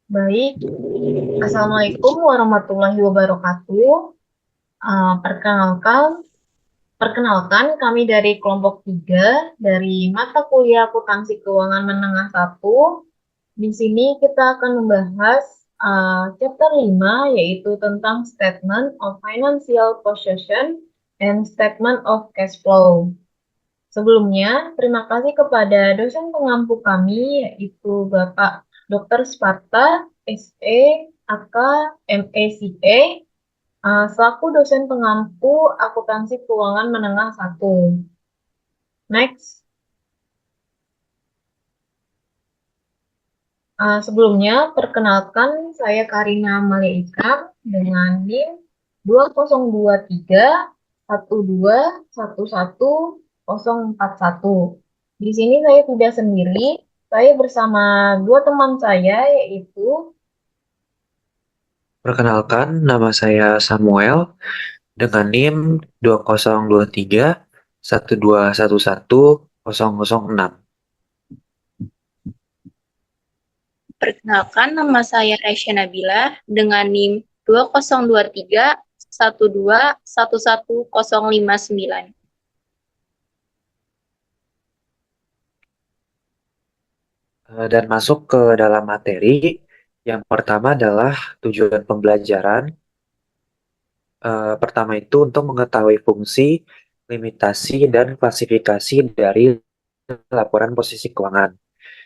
Baik, Assalamualaikum warahmatullahi wabarakatuh. Perkenalkan, kami dari kelompok 3 dari mata kuliah Akuntansi Keuangan Menengah 1. Di sini kita akan membahas chapter 5 yaitu tentang Statement of Financial Position and Statement of Cash Flow. Sebelumnya, terima kasih kepada dosen pengampu kami, yaitu Bapak Dr. Sparta, SE, AK, MACA, selaku dosen pengampu Akuntansi Keuangan Menengah 1. Next. Sebelumnya, perkenalkan saya Karina Maleika dengan NIM 2023 1211141. Di sini saya tidak sendiri, saya bersama dua teman saya yaitu Perkenalkan, nama saya Samuel dengan NIM 2023 121111006. Perkenalkan, nama saya Raisya Nabila dengan NIM 2023 121111059. Dan masuk ke dalam materi, yang pertama adalah tujuan pembelajaran. Pertama itu untuk mengetahui fungsi, limitasi, dan klasifikasi dari laporan posisi keuangan.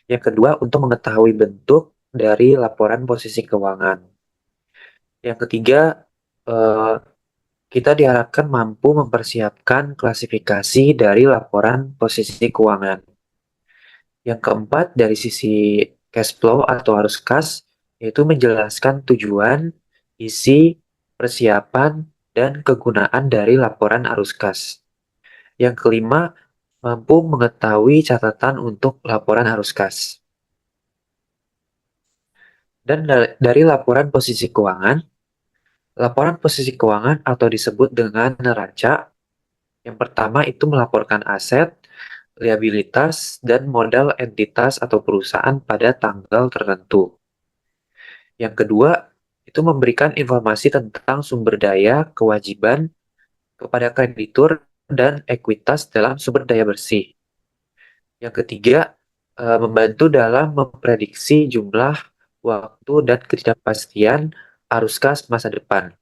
Yang kedua, untuk mengetahui bentuk dari laporan posisi keuangan. Yang ketiga, eh, kita diharapkan mampu mempersiapkan klasifikasi dari laporan posisi keuangan. Yang keempat, dari sisi cash flow atau arus kas, yaitu menjelaskan tujuan, isi, persiapan, dan kegunaan dari laporan arus kas. Yang kelima, mampu mengetahui catatan untuk laporan arus kas. Dan dari laporan posisi keuangan atau disebut dengan neraca. Yang pertama itu melaporkan aset, liabilitas, dan modal entitas atau perusahaan pada tanggal tertentu. Yang kedua, itu memberikan informasi tentang sumber daya, kewajiban kepada kreditur, dan ekuitas dalam sumber daya bersih. Yang ketiga, membantu dalam memprediksi jumlah, waktu, dan ketidakpastian arus kas masa depan.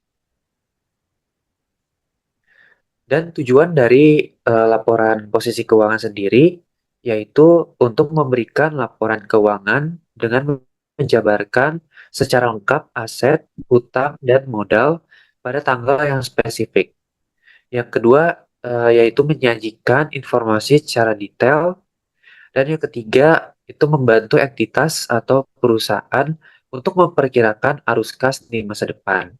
Dan tujuan dari laporan posisi keuangan sendiri yaitu untuk memberikan laporan keuangan dengan menjabarkan secara lengkap aset, hutang, dan modal pada tanggal yang spesifik. Yang kedua yaitu menyajikan informasi secara detail. Dan yang ketiga itu membantu entitas atau perusahaan untuk memperkirakan arus kas di masa depan.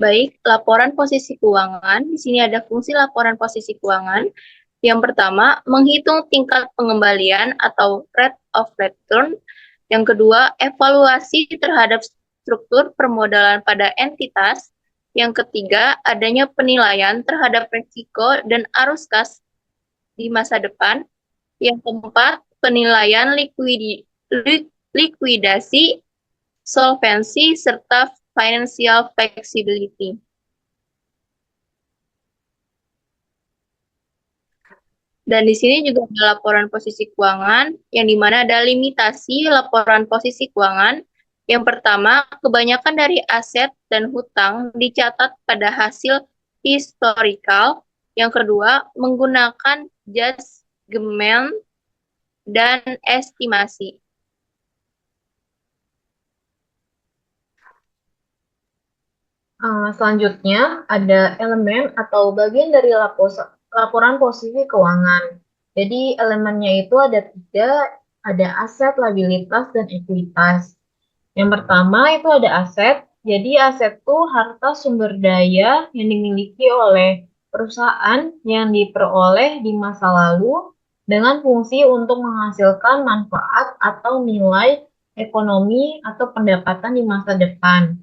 Baik, laporan posisi keuangan. Di sini ada fungsi laporan posisi keuangan. Yang pertama, menghitung tingkat pengembalian atau rate of return. Yang kedua, evaluasi terhadap struktur permodalan pada entitas. Yang ketiga, adanya penilaian terhadap risiko dan arus kas di masa depan. Yang keempat, penilaian likuidasi, solvensi, serta financial flexibility. Dan di sini juga ada laporan posisi keuangan, yang dimana ada limitasi laporan posisi keuangan. Yang pertama, kebanyakan dari aset dan hutang dicatat pada hasil historical. Yang kedua, menggunakan judgment dan estimasi. Selanjutnya ada elemen atau bagian dari laporan posisi keuangan. Jadi elemennya itu ada tiga, ada aset, liabilitas, dan ekuitas. Yang pertama itu ada aset. Jadi aset itu harta sumber daya yang dimiliki oleh perusahaan yang diperoleh di masa lalu dengan fungsi untuk menghasilkan manfaat atau nilai ekonomi atau pendapatan di masa depan.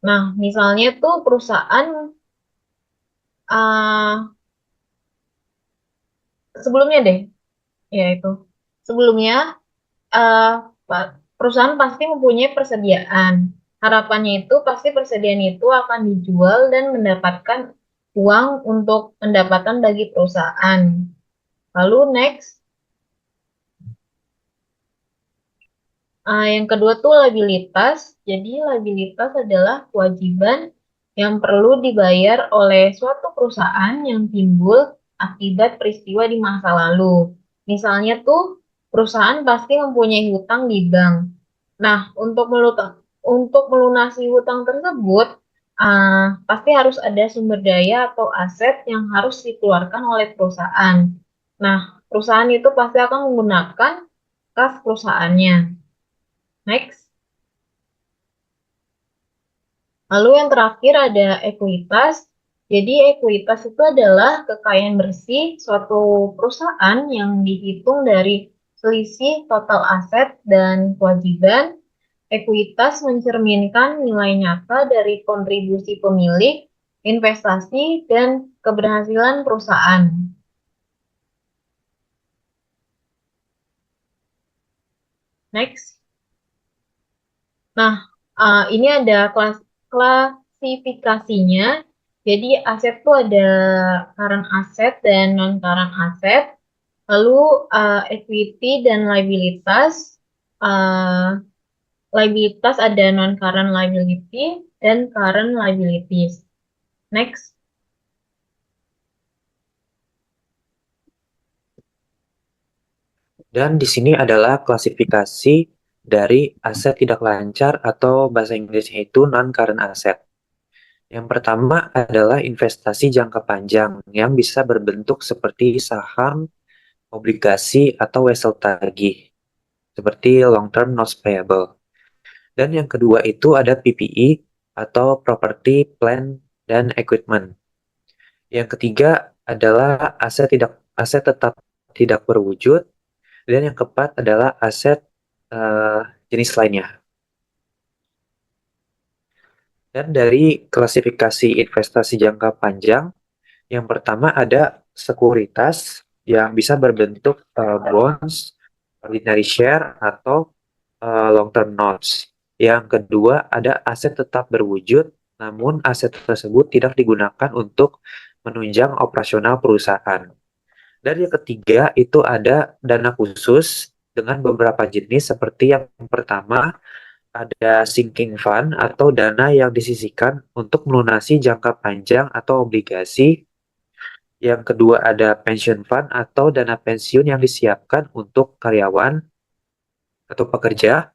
Nah, misalnya tuh perusahaan uh, sebelumnya deh, yaitu sebelumnya perusahaan pasti mempunyai persediaan. Harapannya itu pasti persediaan itu akan dijual dan mendapatkan uang untuk pendapatan bagi perusahaan. Lalu next, yang kedua tuh liabilitas. Jadi liabilitas adalah kewajiban yang perlu dibayar oleh suatu perusahaan yang timbul akibat peristiwa di masa lalu. Misalnya tuh perusahaan pasti mempunyai hutang di bank. Nah, untuk melunasi hutang tersebut, pasti harus ada sumber daya atau aset yang harus dikeluarkan oleh perusahaan. Nah, perusahaan itu pasti akan menggunakan kas perusahaannya. Next. Lalu yang terakhir ada ekuitas. Jadi ekuitas itu adalah kekayaan bersih suatu perusahaan yang dihitung dari selisih total aset dan kewajiban. Ekuitas mencerminkan nilai nyata dari kontribusi pemilik, investasi, dan keberhasilan perusahaan. Next. Nah, ini ada klasifikasinya. Jadi aset itu ada current asset dan non current asset. Lalu equity dan liabilitas. Uh, Liabilitas ada non current liability dan current liabilities. Next. Dan di sini adalah klasifikasi dari aset tidak lancar atau bahasa Inggrisnya itu non-current asset. Yang pertama adalah investasi jangka panjang yang bisa berbentuk seperti saham, obligasi, atau wesel tagih, seperti long term notes payable. Dan yang kedua itu ada PPE atau property, plant, dan equipment. Yang ketiga adalah aset tetap tidak berwujud. Dan yang keempat adalah aset jenis lainnya. Dan dari klasifikasi investasi jangka panjang, yang pertama ada sekuritas yang bisa berbentuk bonds, ordinary share, atau long term notes. Yang kedua ada aset tetap berwujud, namun aset tersebut tidak digunakan untuk menunjang operasional perusahaan. Dan yang ketiga itu ada dana khusus dengan beberapa jenis seperti yang pertama ada sinking fund atau dana yang disisihkan untuk melunasi jangka panjang atau obligasi. Yang kedua ada pension fund atau dana pensiun yang disiapkan untuk karyawan atau pekerja.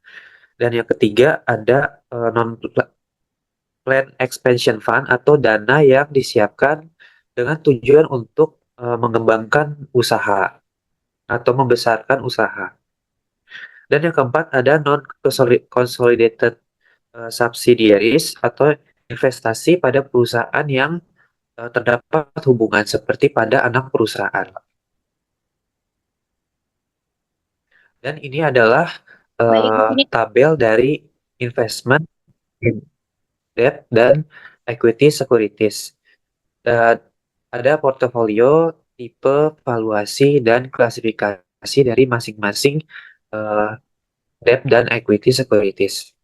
Dan yang ketiga ada non-plan expansion fund atau dana yang disiapkan dengan tujuan untuk mengembangkan usaha atau membesarkan usaha. Dan yang keempat ada non-consolidated subsidiaries atau investasi pada perusahaan yang terdapat hubungan seperti pada anak perusahaan. Dan ini adalah tabel dari investment in debt dan equity securities. Ada portofolio, tipe, valuasi, dan klasifikasi dari masing-masing debt dan equity securities.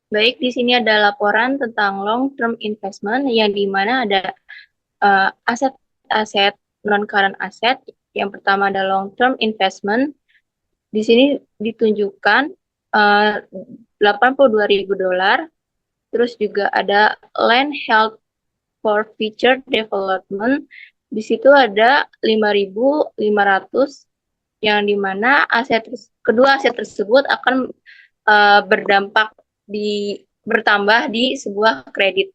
Baik, di sini ada laporan tentang long-term investment yang di mana ada aset-aset non-current asset. Yang pertama ada long-term investment. Di sini ditunjukkan $82.000. Terus juga ada land held for future development. Di situ ada 5.500 yang dimana kedua aset tersebut akan berdampak bertambah di sebuah kredit.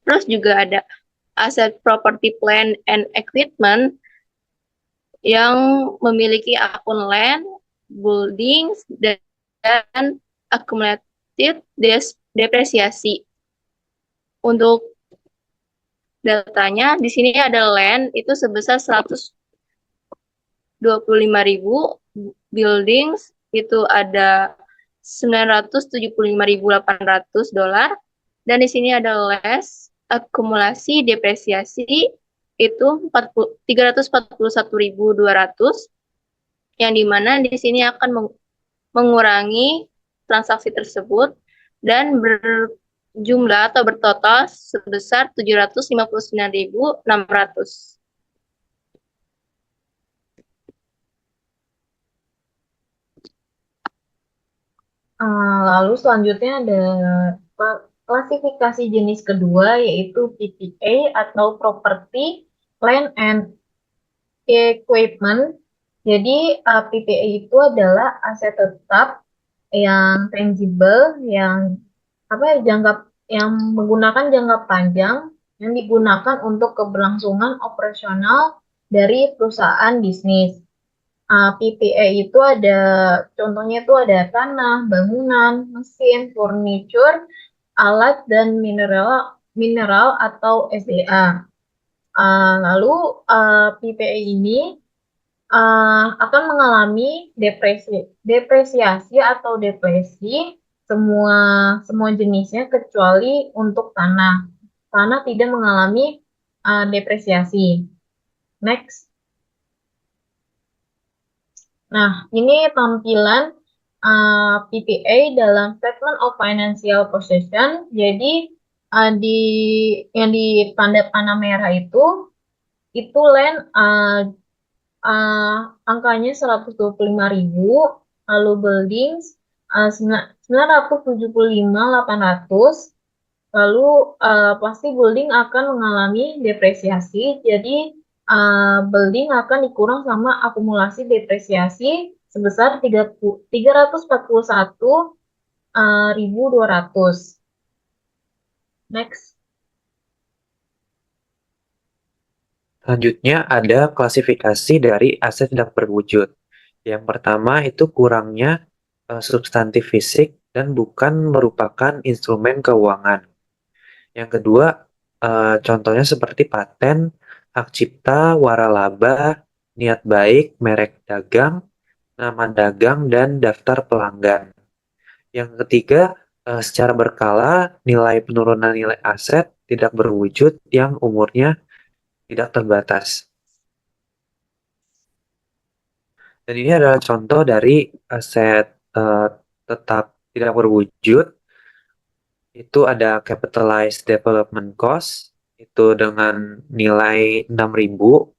Terus juga ada aset property, plant, and equipment yang memiliki akun land, buildings, dan accumulated depresiasi. Untuk datanya, di sini ada land itu sebesar 125.000, buildings itu ada $975.800, dan di sini ada less akumulasi depresiasi itu 341.200, yang dimana di sini akan mengurangi transaksi tersebut dan berjumlah atau bertotal sebesar 759.600. Lalu selanjutnya ada klasifikasi jenis kedua yaitu PPA atau Property, Plant and Equipment. Jadi PPA itu adalah aset tetap yang tangible, yang yang menggunakan jangka panjang yang digunakan untuk keberlangsungan operasional dari perusahaan bisnis. PPA itu contohnya itu ada tanah, bangunan, mesin, furniture, alat dan mineral atau SDA. Lalu PPA ini akan mengalami depresiasi atau depresi semua jenisnya kecuali untuk tanah. Tanah tidak mengalami depresiasi. Next. Nah, ini tampilan PPA dalam Statement of Financial Possession. Jadi yang di tanda panah merah itu land angkanya 125.000, lalu buildings 975.800, lalu pasti building akan mengalami depresiasi, jadi building akan dikurang sama akumulasi depresiasi sebesar 341.200. Next. Selanjutnya ada klasifikasi dari aset tidak berwujud. Yang pertama itu kurangnya substantif fisik dan bukan merupakan instrumen keuangan. Yang kedua, contohnya seperti paten, hak cipta, waralaba, niat baik, merek dagang, nama dagang, dan daftar pelanggan. Yang ketiga, secara berkala, nilai penurunan nilai aset tidak berwujud yang umurnya tidak terbatas. Dan ini adalah contoh dari aset tetap tidak berwujud. Itu ada capitalized development cost, itu dengan nilai 6.000,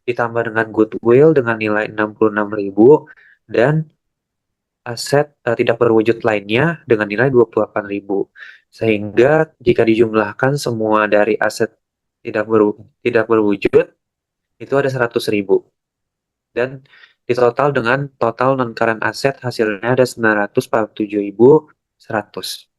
ditambah dengan goodwill dengan nilai 66.000, dan aset tidak berwujud lainnya dengan nilai 28.000. Sehingga jika dijumlahkan semua dari aset tidak berwujud, itu ada 100.000. Dan ditotal dengan total non-current aset hasilnya ada 947.100.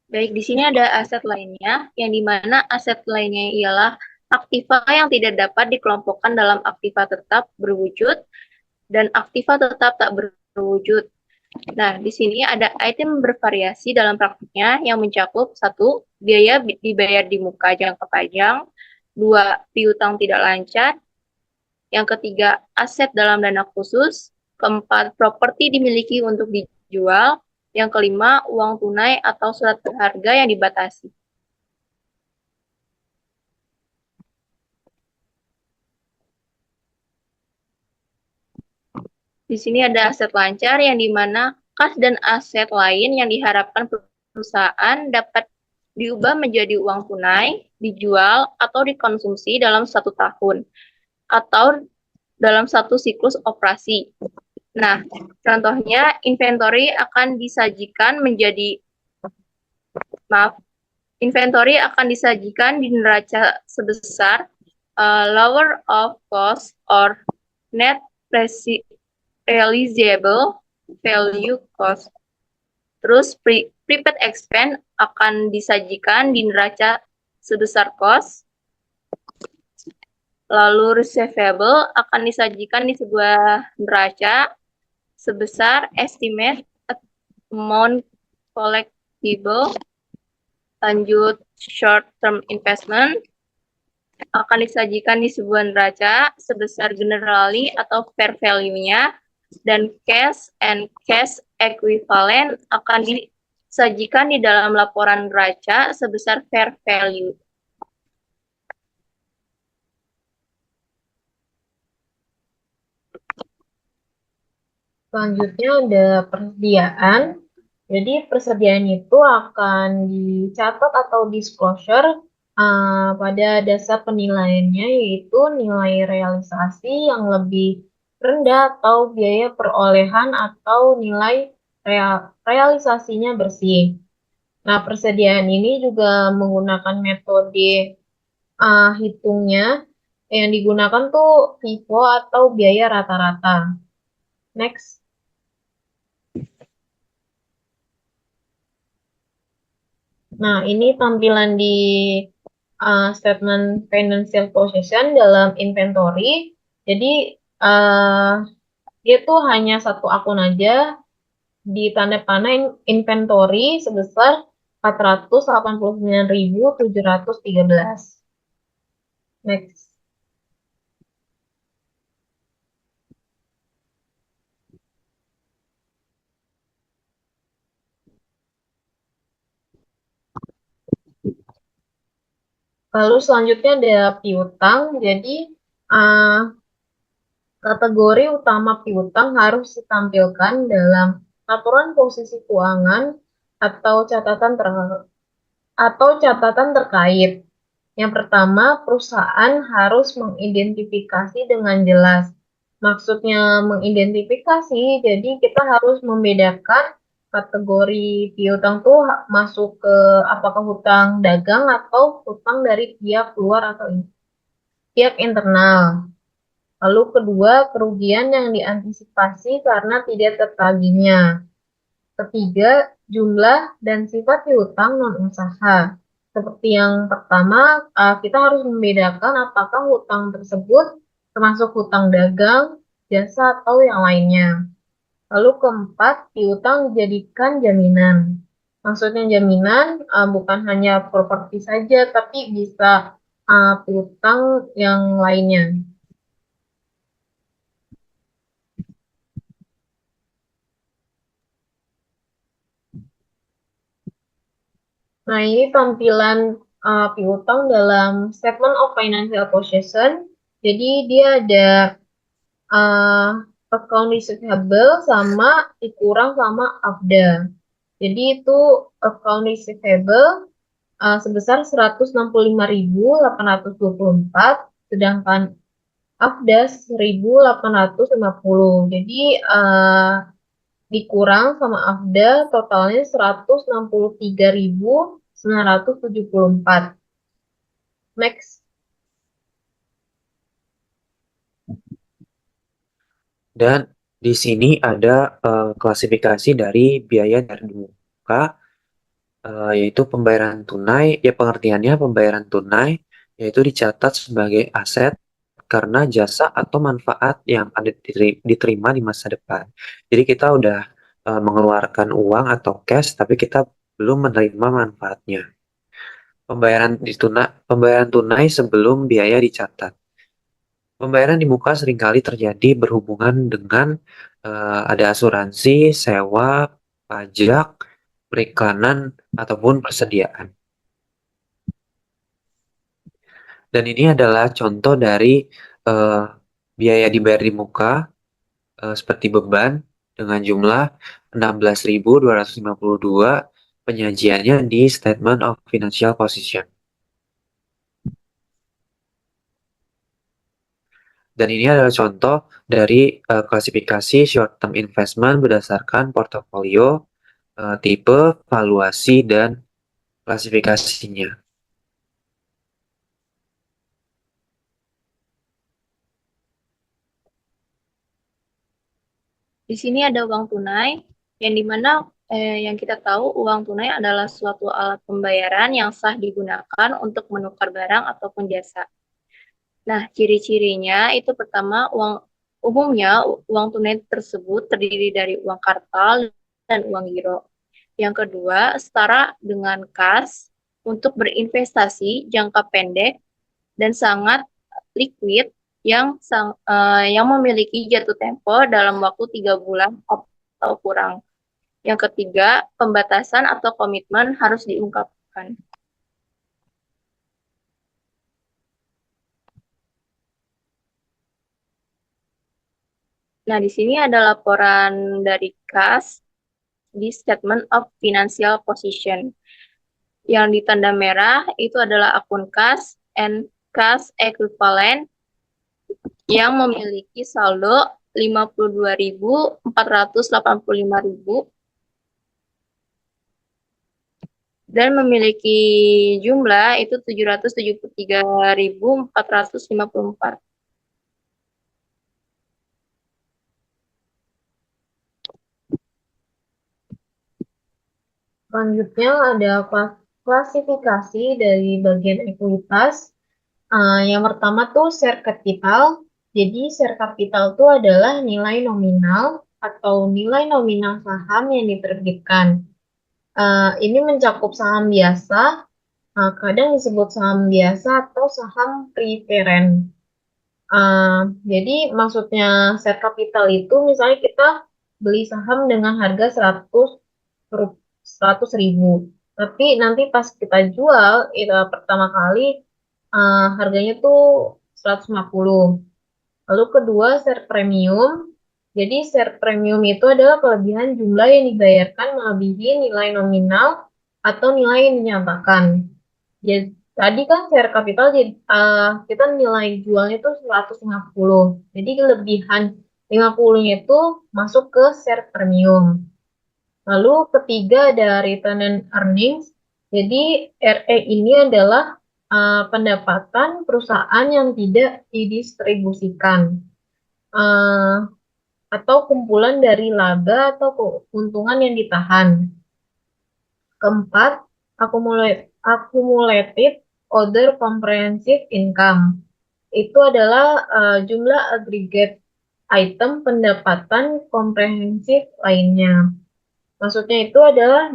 Baik, di sini ada aset lainnya, yang dimana aset lainnya ialah aktiva yang tidak dapat dikelompokkan dalam aktiva tetap berwujud dan aktiva tetap tak berwujud. Nah, di sini ada item bervariasi dalam praktiknya yang mencakup 1. Biaya dibayar di muka jangka panjang, 2. Piutang tidak lancar, yang ketiga aset dalam dana khusus, keempat properti dimiliki untuk dijual, yang kelima uang tunai atau surat berharga yang dibatasi. Di sini ada aset lancar yang dimana kas dan aset lain yang diharapkan perusahaan dapat diubah menjadi uang tunai, dijual, atau dikonsumsi dalam 1 tahun, atau dalam 1 siklus operasi. Nah, contohnya inventory akan disajikan di neraca sebesar lower of cost or net realizable value cost. Terus prepaid expense akan disajikan di neraca sebesar cost. Lalu receivable akan disajikan di sebuah neraca sebesar estimate amount collectible. Lanjut short term investment akan disajikan di sebuah neraca sebesar generally atau fair value-nya, dan cash and cash equivalent akan disajikan di dalam laporan neraca sebesar fair value. Selanjutnya ada persediaan. Jadi persediaan itu akan dicatat atau disclosure pada dasar penilaiannya, yaitu nilai realisasi yang lebih rendah atau biaya perolehan atau nilai realisasinya bersih. Nah, persediaan ini juga menggunakan metode hitungnya yang digunakan tuh FIFO atau biaya rata-rata. Next. Nah, ini tampilan di statement financial position dalam inventory. Jadi, dia tuh hanya satu akun aja di tanda panah inventory sebesar 489.713. Next. Lalu selanjutnya ada piutang. Jadi, kategori utama piutang harus ditampilkan dalam laporan posisi keuangan atau catatan terkait. Yang pertama, perusahaan harus mengidentifikasi dengan jelas. Maksudnya mengidentifikasi, jadi kita harus membedakan kategori piutang tuh masuk ke apakah hutang dagang atau hutang dari pihak luar atau pihak internal. Lalu kedua, kerugian yang diantisipasi karena tidak tertagihnya. Ketiga, jumlah dan sifat piutang non-usaha. Seperti yang pertama, kita harus membedakan apakah hutang tersebut termasuk hutang dagang, jasa, atau yang lainnya. Lalu keempat, piutang dijadikan jaminan. Maksudnya jaminan bukan hanya properti saja, tapi bisa piutang yang lainnya. Nah, ini tampilan piutang dalam Statement of Financial Position. Jadi, dia ada account receivable sama dikurang sama AFDA. Jadi, itu account receivable sebesar 165.824, sedangkan AFDA 1.850. Jadi, dikurang sama AFDA totalnya 163.974. Next. Dan di sini ada klasifikasi dari biaya dari muka, yaitu pembayaran tunai. Ya, pengertiannya pembayaran tunai yaitu dicatat sebagai aset karena jasa atau manfaat yang ada diterima di masa depan. Jadi kita udah mengeluarkan uang atau cash, tapi kita belum menerima manfaatnya. Pembayaran tunai sebelum biaya dicatat. Pembayaran di muka seringkali terjadi berhubungan dengan ada asuransi, sewa, pajak, periklanan, ataupun persediaan. Dan ini adalah contoh dari biaya dibayar di muka seperti beban dengan jumlah 16.252, penyajiannya di Statement of Financial Position. Dan ini adalah contoh dari klasifikasi short term investment berdasarkan portofolio, tipe, valuasi, dan klasifikasinya. Di sini ada uang tunai, yang dimana yang kita tahu uang tunai adalah suatu alat pembayaran yang sah digunakan untuk menukar barang ataupun jasa. Nah, ciri-cirinya itu pertama, umumnya uang tunai tersebut terdiri dari uang kartal dan uang giro. Yang kedua, setara dengan kas untuk berinvestasi jangka pendek dan sangat liquid yang memiliki jatuh tempo dalam waktu 3 bulan atau kurang. Yang ketiga, pembatasan atau komitmen harus diungkapkan. Nah, di sini ada laporan dari KAS di Statement of Financial Position. Yang ditanda merah itu adalah akun KAS and KAS equivalent yang memiliki saldo 52.485.000 dan memiliki jumlah itu 773.454. Selanjutnya ada klasifikasi dari bagian ekuitas. Yang pertama tuh share capital. Jadi share capital itu adalah nilai nominal atau nilai nominal saham yang diterbitkan. Ini mencakup saham biasa, kadang disebut saham biasa atau saham preferen. Jadi maksudnya share capital itu misalnya kita beli saham dengan harga 100 ribu. Tapi nanti pas kita jual, itu pertama kali harganya tuh 150. Lalu kedua, share premium. Jadi share premium itu adalah kelebihan jumlah yang dibayarkan melebihi nilai nominal atau nilai yang dinyatakan. Jadi tadi kan share capital jadi kita nilai jualnya itu 150. Jadi kelebihan 50-nya itu masuk ke share premium. Lalu ketiga ada return and earnings. Jadi RE ini adalah pendapatan perusahaan yang tidak didistribusikan atau kumpulan dari laba atau keuntungan yang ditahan. Keempat, accumulated other comprehensive income. Itu adalah jumlah agregat item pendapatan komprehensif lainnya. Maksudnya itu adalah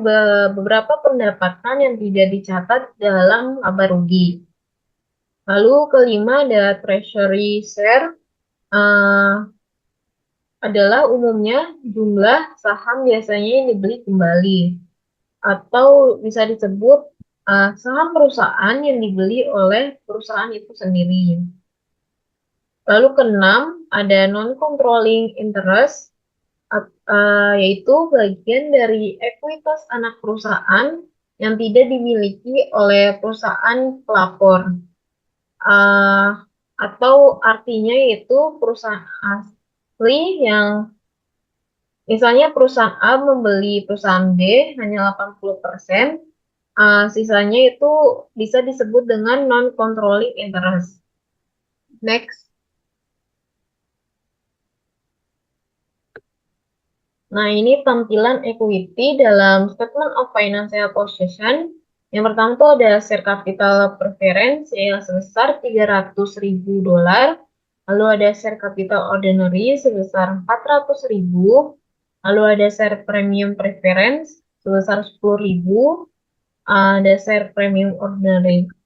beberapa pendapatan yang tidak dicatat dalam laba rugi. Lalu kelima ada treasury share, adalah umumnya jumlah saham biasanya yang dibeli kembali atau bisa disebut saham perusahaan yang dibeli oleh perusahaan itu sendiri. Lalu keenam ada non-controlling interest, yaitu bagian dari ekuitas anak perusahaan yang tidak dimiliki oleh perusahaan pelapor. Atau artinya yaitu perusahaan asli yang misalnya perusahaan A membeli perusahaan B hanya 80%, sisanya itu bisa disebut dengan non-controlling interest. Next. Nah, ini tampilan equity dalam Statement of Financial Position. Yang pertama itu ada share capital preference yang sebesar $300.000. Lalu ada share capital ordinary sebesar 400.000. Lalu ada share premium preference sebesar 10.000. Ada share premium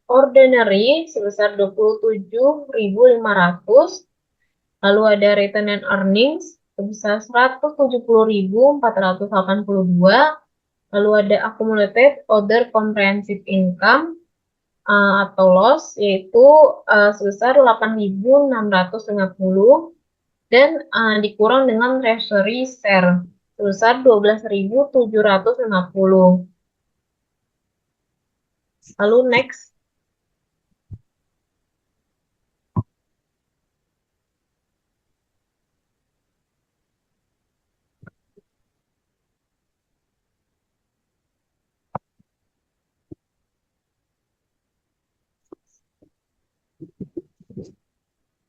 ordinary sebesar 27.500. Lalu ada return and earnings sebesar 170.482. Lalu ada accumulated other comprehensive income atau loss yaitu sebesar 8.650 dan dikurang dengan treasury share sebesar 12.750. Lalu next.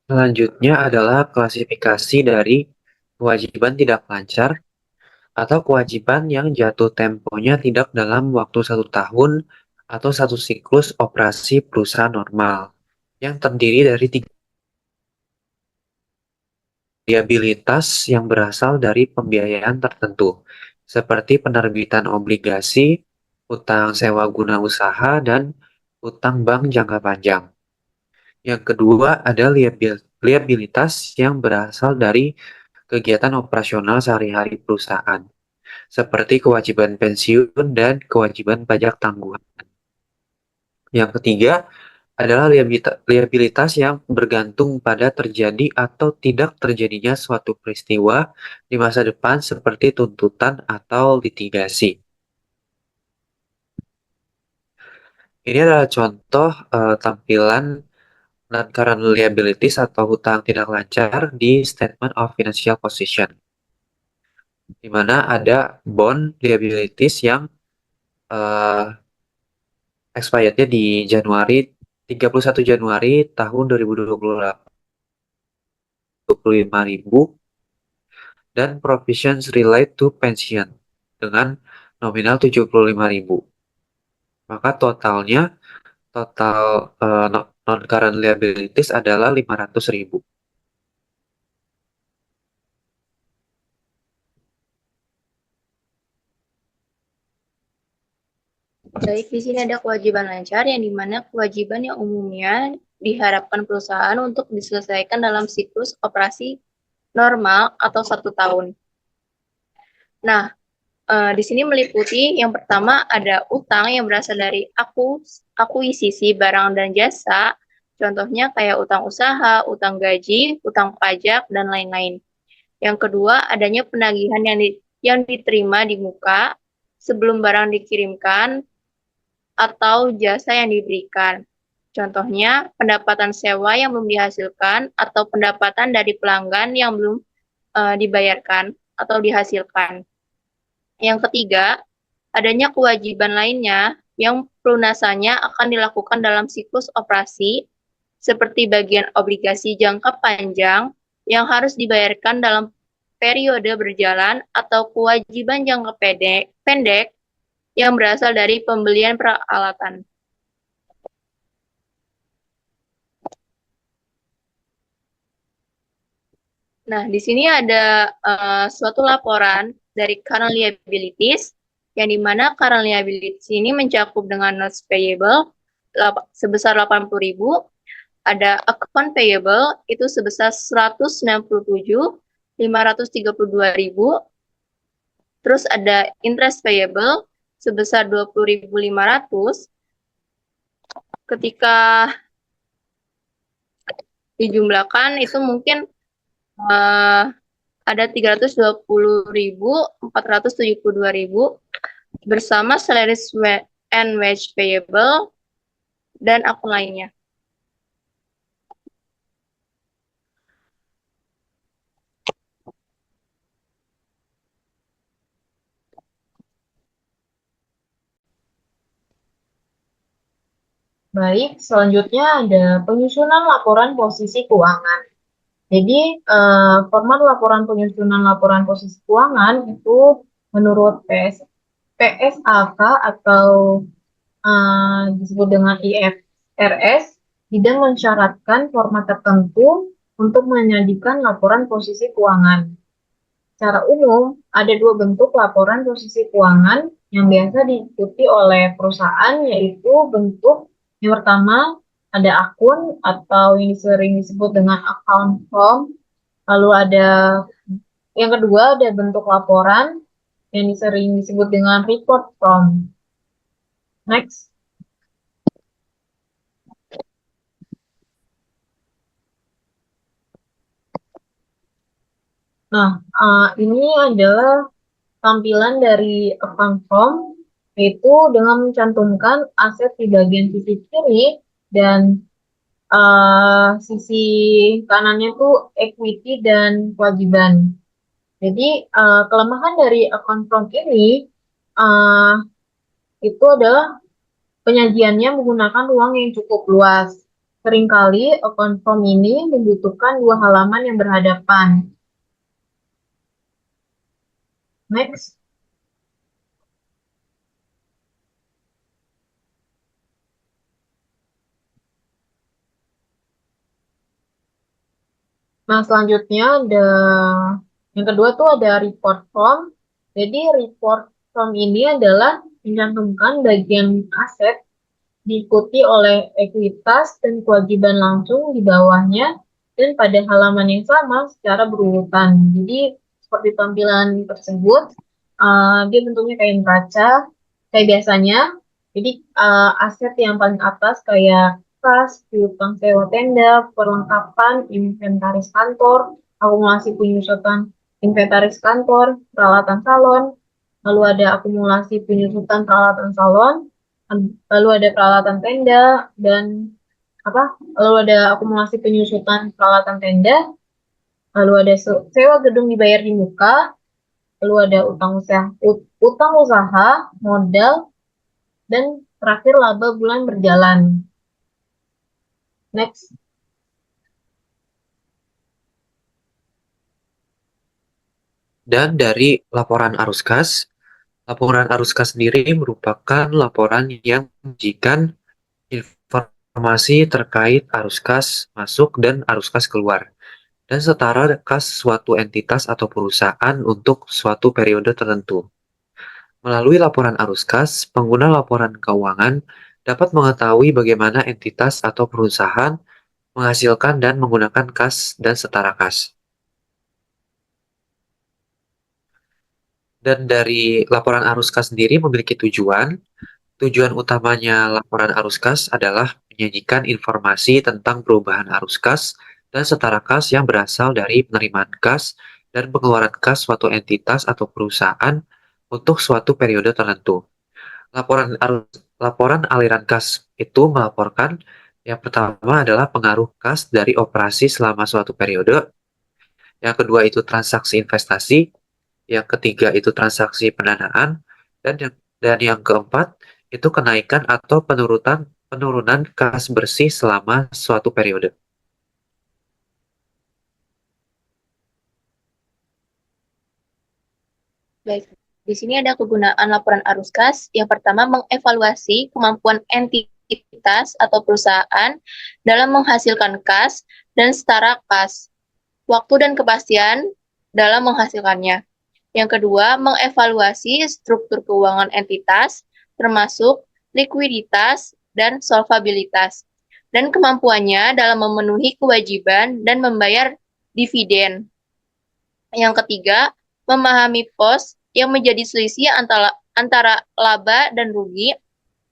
Selanjutnya adalah klasifikasi dari kewajiban tidak lancar atau kewajiban yang jatuh temponya tidak dalam waktu 1 tahun atau 1 siklus operasi perusahaan normal yang terdiri dari 3 liabilitas yang berasal dari pembiayaan tertentu seperti penerbitan obligasi, utang sewa guna usaha, dan utang bank jangka panjang. Yang kedua ada liabilitas yang berasal dari kegiatan operasional sehari-hari perusahaan, seperti kewajiban pensiun dan kewajiban pajak tanggungan. Yang ketiga adalah liabilitas yang bergantung pada terjadi atau tidak terjadinya suatu peristiwa di masa depan seperti tuntutan atau litigasi. Ini adalah contoh tampilan non-current liabilities atau hutang tidak lancar di Statement of Financial Position, di mana ada bond liabilities yang uh, expirednya di 31 Januari tahun 2025 dan provisions relate to pension dengan nominal 75.000. Maka total non-current liabilities adalah 500.000. Baik, di sini ada kewajiban lancar yang dimana kewajiban yang umumnya diharapkan perusahaan untuk diselesaikan dalam siklus operasi normal atau 1 tahun. Nah, di sini meliputi yang pertama ada utang yang berasal dari akuisisi barang dan jasa, contohnya kayak utang usaha, utang gaji, utang pajak, dan lain-lain. Yang kedua, adanya penagihan yang diterima di muka sebelum barang dikirimkan atau jasa yang diberikan. Contohnya, pendapatan sewa yang belum dihasilkan atau pendapatan dari pelanggan yang belum dibayarkan atau dihasilkan. Yang ketiga, adanya kewajiban lainnya yang pelunasannya akan dilakukan dalam siklus operasi, seperti bagian obligasi jangka panjang yang harus dibayarkan dalam periode berjalan atau kewajiban jangka pendek yang berasal dari pembelian peralatan. Nah, di sini ada suatu laporan dari current liabilities, yang dimana current liabilities ini mencakup dengan notes payable sebesar 80.000, ada account payable itu sebesar 197.532.000, terus ada interest payable sebesar 20.500. Ketika dijumlahkan itu mungkin ada 320.472.000 bersama salaries and wage payable dan akun lainnya. Baik, selanjutnya ada penyusunan laporan posisi keuangan. Jadi, format laporan penyusunan laporan posisi keuangan itu menurut PSAK atau disebut dengan IFRS tidak mensyaratkan format tertentu untuk menyajikan laporan posisi keuangan. Secara umum, ada dua bentuk laporan posisi keuangan yang biasa diikuti oleh perusahaan, yaitu bentuk yang pertama ada akun atau yang sering disebut dengan account form. Lalu ada yang kedua ada bentuk laporan yang sering disebut dengan report form. Next. Nah, ini adalah tampilan dari account form, yaitu dengan mencantumkan aset di bagian sisi kiri dan sisi kanannya itu equity dan kewajiban. Jadi kelemahan dari account form ini itu adalah penyajiannya menggunakan ruang yang cukup luas. Seringkali account form ini membutuhkan dua halaman yang berhadapan. Next. Nah, selanjutnya ada yang kedua tuh ada report form. Jadi report form ini adalah mencantumkan bagian aset diikuti oleh ekuitas dan kewajiban langsung di bawahnya dan pada halaman yang sama secara berurutan. Jadi seperti tampilan tersebut, dia bentuknya kayak neraca, kayak biasanya. Jadi aset yang paling atas kayak kas, piutang sewa tenda, perlengkapan, inventaris kantor, akumulasi penyusutan inventaris kantor, peralatan salon, lalu ada akumulasi penyusutan peralatan salon, lalu ada peralatan tenda dan lalu ada akumulasi penyusutan peralatan tenda, lalu ada sewa gedung dibayar di muka, lalu ada utang usaha, modal, dan terakhir laba bulan berjalan. Next. Dan dari laporan arus kas sendiri merupakan laporan yang menyajikan informasi terkait arus kas masuk dan arus kas keluar, dan setara kas suatu entitas atau perusahaan untuk suatu periode tertentu. Melalui laporan arus kas, pengguna laporan keuangan dapat mengetahui bagaimana entitas atau perusahaan menghasilkan dan menggunakan kas dan setara kas. Dan dari laporan arus kas sendiri memiliki tujuan. Tujuan utamanya laporan arus kas adalah menyajikan informasi tentang perubahan arus kas dan setara kas yang berasal dari penerimaan kas dan pengeluaran kas suatu entitas atau perusahaan untuk suatu periode tertentu. Laporan aliran kas itu melaporkan yang pertama adalah pengaruh kas dari operasi selama suatu periode, yang kedua itu transaksi investasi, yang ketiga itu transaksi pendanaan, dan yang keempat itu kenaikan atau penurunan kas bersih selama suatu periode. Baik, di sini ada kegunaan laporan arus kas. Yang pertama, mengevaluasi kemampuan entitas atau perusahaan dalam menghasilkan kas dan setara kas, waktu dan kepastian dalam menghasilkannya. Yang kedua, mengevaluasi struktur keuangan entitas, termasuk likuiditas dan solvabilitas, dan kemampuannya dalam memenuhi kewajiban dan membayar dividen. Yang ketiga, memahami pos yang menjadi selisih antara laba dan rugi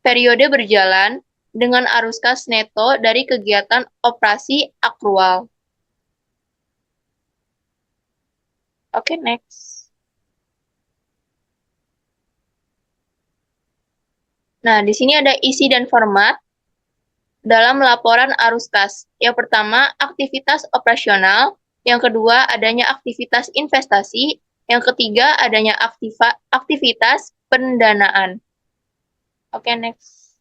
periode berjalan dengan arus kas neto dari kegiatan operasi akrual. Oke, next. Nah, di sini ada isi dan format dalam laporan arus kas. Yang pertama, aktivitas operasional. Yang kedua, adanya aktivitas investasi. Yang ketiga, adanya aktivitas pendanaan. Oke, next.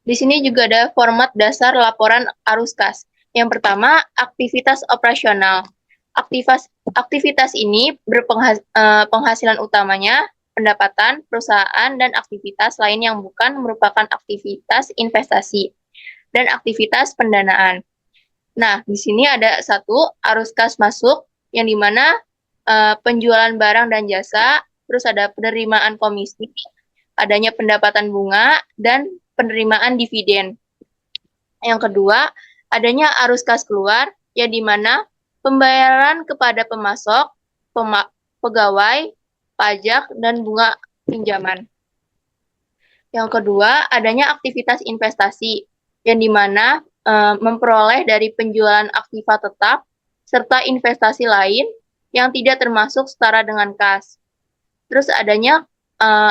Di sini juga ada format dasar laporan arus kas. Yang pertama, aktivitas operasional. Aktivitas ini penghasilan utamanya pendapatan perusahaan dan aktivitas lain yang bukan merupakan aktivitas investasi dan aktivitas pendanaan. Nah, di sini ada satu arus kas masuk yang dimana penjualan barang dan jasa, terus ada penerimaan komisi, adanya pendapatan bunga, dan penerimaan dividen. Yang kedua, adanya arus kas keluar yang dimana pembayaran kepada pemasok, pegawai, pajak, dan bunga pinjaman. Yang kedua, adanya aktivitas investasi, yang dimana memperoleh dari penjualan aktiva tetap, serta investasi lain yang tidak termasuk setara dengan kas. Terus adanya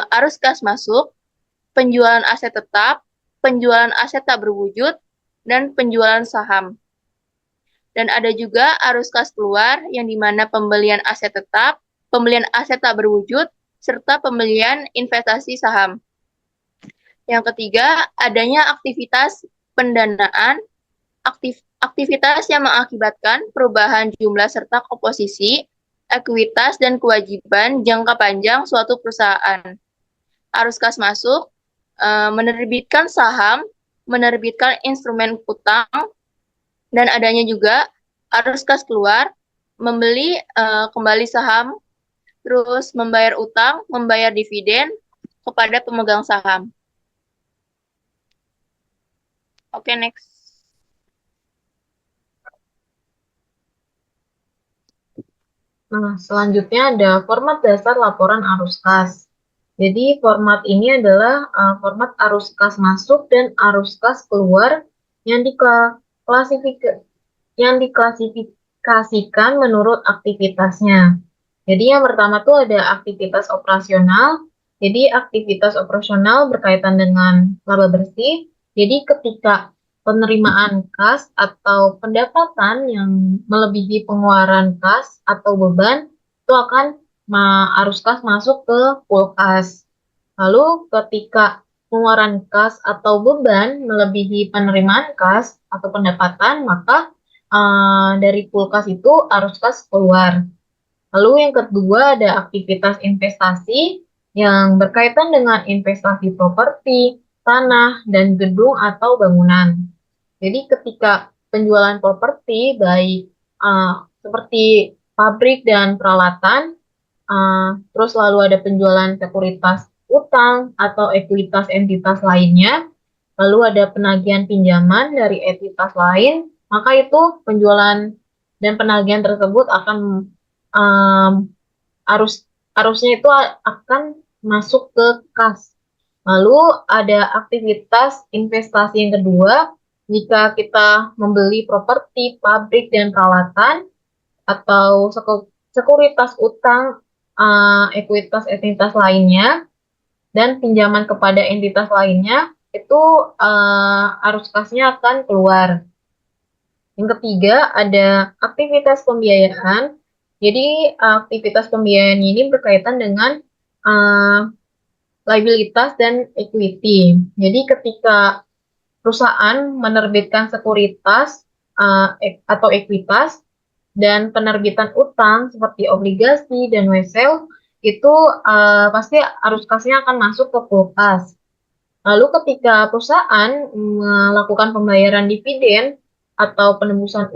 arus kas masuk, penjualan aset tetap, penjualan aset tak berwujud, dan penjualan saham. Dan ada juga arus kas keluar yang dimana pembelian aset tetap, pembelian aset tak berwujud, serta pembelian investasi saham. Yang ketiga, adanya aktivitas pendanaan, aktivitas yang mengakibatkan perubahan jumlah serta komposisi, ekuitas, dan kewajiban jangka panjang suatu perusahaan. Arus kas masuk, menerbitkan saham, menerbitkan instrumen utang, dan adanya juga arus kas keluar, membeli kembali saham, terus membayar utang, membayar dividen kepada pemegang saham. Oke, next. Nah, selanjutnya ada format dasar laporan arus kas. Jadi, format ini adalah format arus kas masuk dan arus kas keluar yang diklasifikasikan menurut aktivitasnya. Jadi, yang pertama tuh ada aktivitas operasional. Jadi, aktivitas operasional berkaitan dengan laba bersih. Jadi, ketika penerimaan kas atau pendapatan yang melebihi pengeluaran kas atau beban, itu akan arus kas masuk ke pool kas. Lalu ketika pengeluaran kas atau beban melebihi penerimaan kas atau pendapatan, maka dari pool kas itu arus kas keluar. Lalu yang kedua ada aktivitas investasi yang berkaitan dengan investasi properti, tanah, dan gedung atau bangunan. Jadi ketika penjualan properti baik seperti pabrik dan peralatan, terus lalu ada penjualan sekuritas utang atau ekuitas entitas lainnya, lalu ada penagihan pinjaman dari entitas lain, maka itu penjualan dan penagihan tersebut akan um, arusnya itu akan masuk ke kas. Lalu ada aktivitas investasi yang kedua, jika kita membeli properti, pabrik, dan peralatan, atau sekuritas utang, ekuitas entitas lainnya, dan pinjaman kepada entitas lainnya, itu arus kasnya akan keluar. Yang ketiga ada aktivitas pembiayaan. Jadi aktivitas pembiayaan ini berkaitan dengan liabilitas dan equity. Jadi ketika perusahaan menerbitkan sekuritas atau ekuitas dan penerbitan utang seperti obligasi dan wesel, itu pasti arus kasnya akan masuk ke pool kas. Lalu ketika perusahaan melakukan pembayaran dividen atau penembusan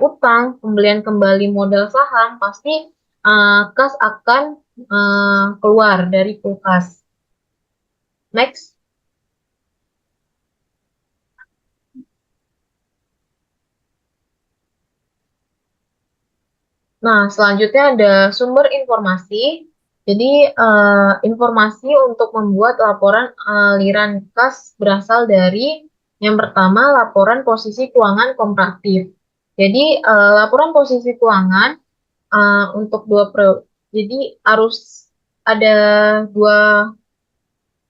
utang, pembelian kembali modal saham, pasti kas akan keluar dari pool kas. Next. Nah, selanjutnya ada sumber informasi. Jadi, informasi untuk membuat laporan aliran kas berasal dari yang pertama, laporan posisi keuangan komparatif. Jadi, laporan posisi keuangan untuk jadi harus ada dua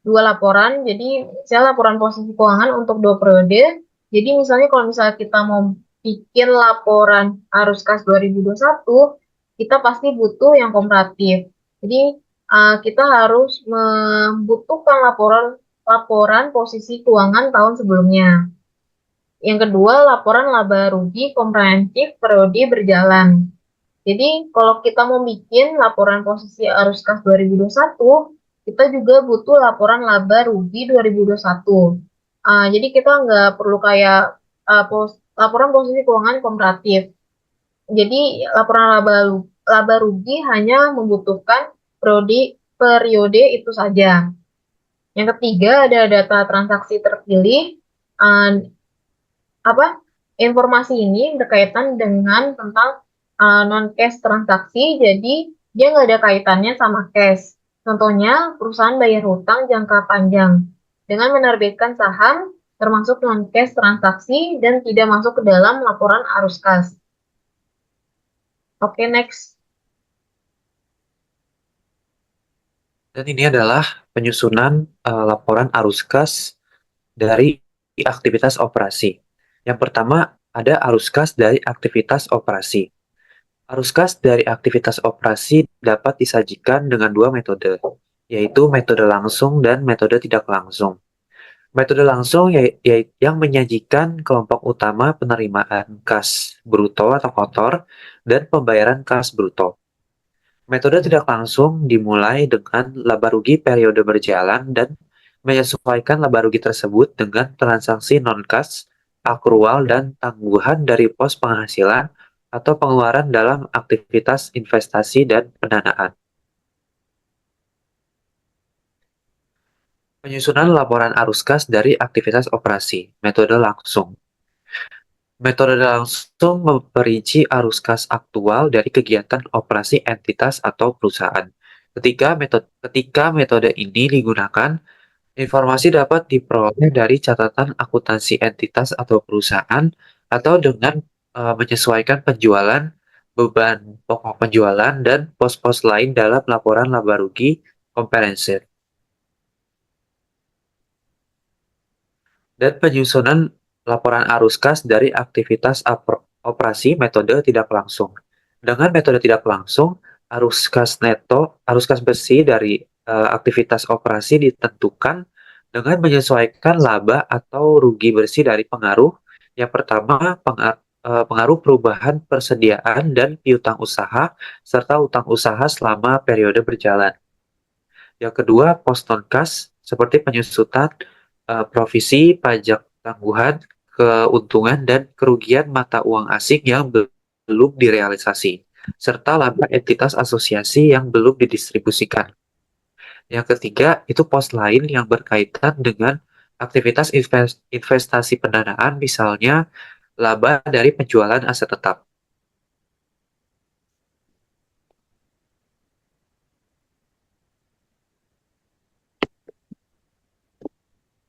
laporan. Jadi, saya laporan posisi keuangan untuk 2 periode. Jadi, misalnya kalau misalnya kita mau bikin laporan arus kas 2021, kita pasti butuh yang komparatif. Jadi, kita harus membutuhkan laporan posisi keuangan tahun sebelumnya. Yang kedua, laporan laba rugi komprehensif periode berjalan. Jadi, kalau kita mau bikin laporan posisi arus kas 2021, kita juga butuh laporan laba rugi 2021. Jadi, kita nggak perlu kayak laporan posisi keuangan komparatif. Jadi, laporan laba rugi hanya membutuhkan periode itu saja. Yang ketiga, ada data transaksi terpilih. Informasi ini berkaitan dengan tentang non-cash transaksi, jadi dia nggak ada kaitannya sama cash. Contohnya, perusahaan bayar hutang jangka panjang dengan menerbitkan saham termasuk non-cash transaksi dan tidak masuk ke dalam laporan arus kas. Oke, next. Dan ini adalah penyusunan laporan arus kas dari aktivitas operasi. Yang pertama ada arus kas dari aktivitas operasi. Arus kas dari aktivitas operasi dapat disajikan dengan 2 metode, yaitu metode langsung dan metode tidak langsung. Metode langsung yang menyajikan kelompok utama penerimaan kas bruto atau kotor dan pembayaran kas bruto. Metode tidak langsung dimulai dengan laba rugi periode berjalan dan menyesuaikan laba rugi tersebut dengan transaksi non-kas, akrual, dan tangguhan dari pos penghasilan atau pengeluaran dalam aktivitas investasi dan pendanaan. Penyusunan laporan arus kas dari aktivitas operasi, metode langsung. Metode langsung memperinci arus kas aktual dari kegiatan operasi entitas atau perusahaan. Ketika metode ini digunakan, informasi dapat diperoleh dari catatan akuntansi entitas atau perusahaan atau dengan menyesuaikan penjualan, beban pokok penjualan, dan pos-pos lain dalam laporan laba rugi komprehensif. Dan penyusunan laporan arus kas dari aktivitas operasi metode tidak langsung. Dengan metode tidak langsung, arus kas bersih dari aktivitas operasi ditentukan dengan menyesuaikan laba atau rugi bersih dari pengaruh. Yang pertama, pengaruh perubahan persediaan dan piutang usaha serta utang usaha selama periode berjalan. Yang kedua, pos non kas seperti penyusutan provisi, pajak tangguhan, keuntungan, dan kerugian mata uang asing yang belum direalisasi, serta laba entitas asosiasi yang belum didistribusikan. Yang ketiga, itu pos lain yang berkaitan dengan aktivitas investasi pendanaan, misalnya laba dari penjualan aset tetap.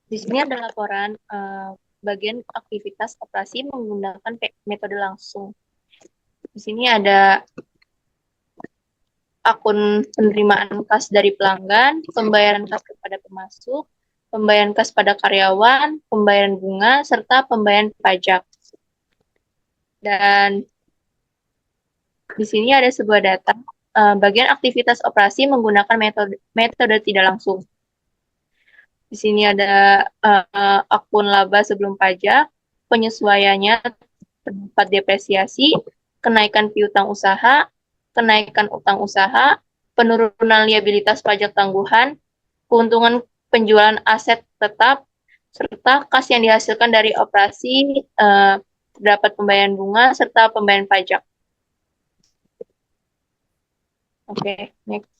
Di sini ada laporan bagian aktivitas operasi menggunakan metode langsung. Di sini ada akun penerimaan kas dari pelanggan, pembayaran kas kepada pemasuk, pembayaran kas pada karyawan, pembayaran bunga, serta pembayaran pajak. Dan di sini ada sebuah data bagian aktivitas operasi menggunakan metode tidak langsung. Di sini ada akun laba sebelum pajak, penyesuaiannya terdapat depresiasi, kenaikan piutang usaha, kenaikan utang usaha, penurunan liabilitas pajak tangguhan, keuntungan penjualan aset tetap, serta kas yang dihasilkan dari operasi terdapat pembayaran bunga serta pembayaran pajak. Oke, next.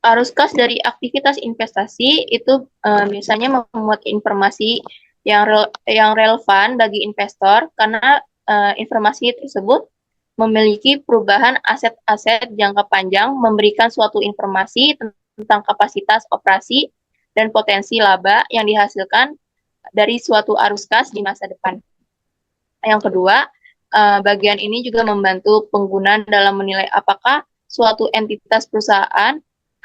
Arus kas dari aktivitas investasi itu biasanya memuat informasi yang relevan bagi investor karena informasi tersebut memiliki perubahan aset-aset jangka panjang, memberikan suatu informasi tentang kapasitas operasi dan potensi laba yang dihasilkan dari suatu arus kas di masa depan. Yang kedua, bagian ini juga membantu pengguna dalam menilai apakah suatu entitas perusahaan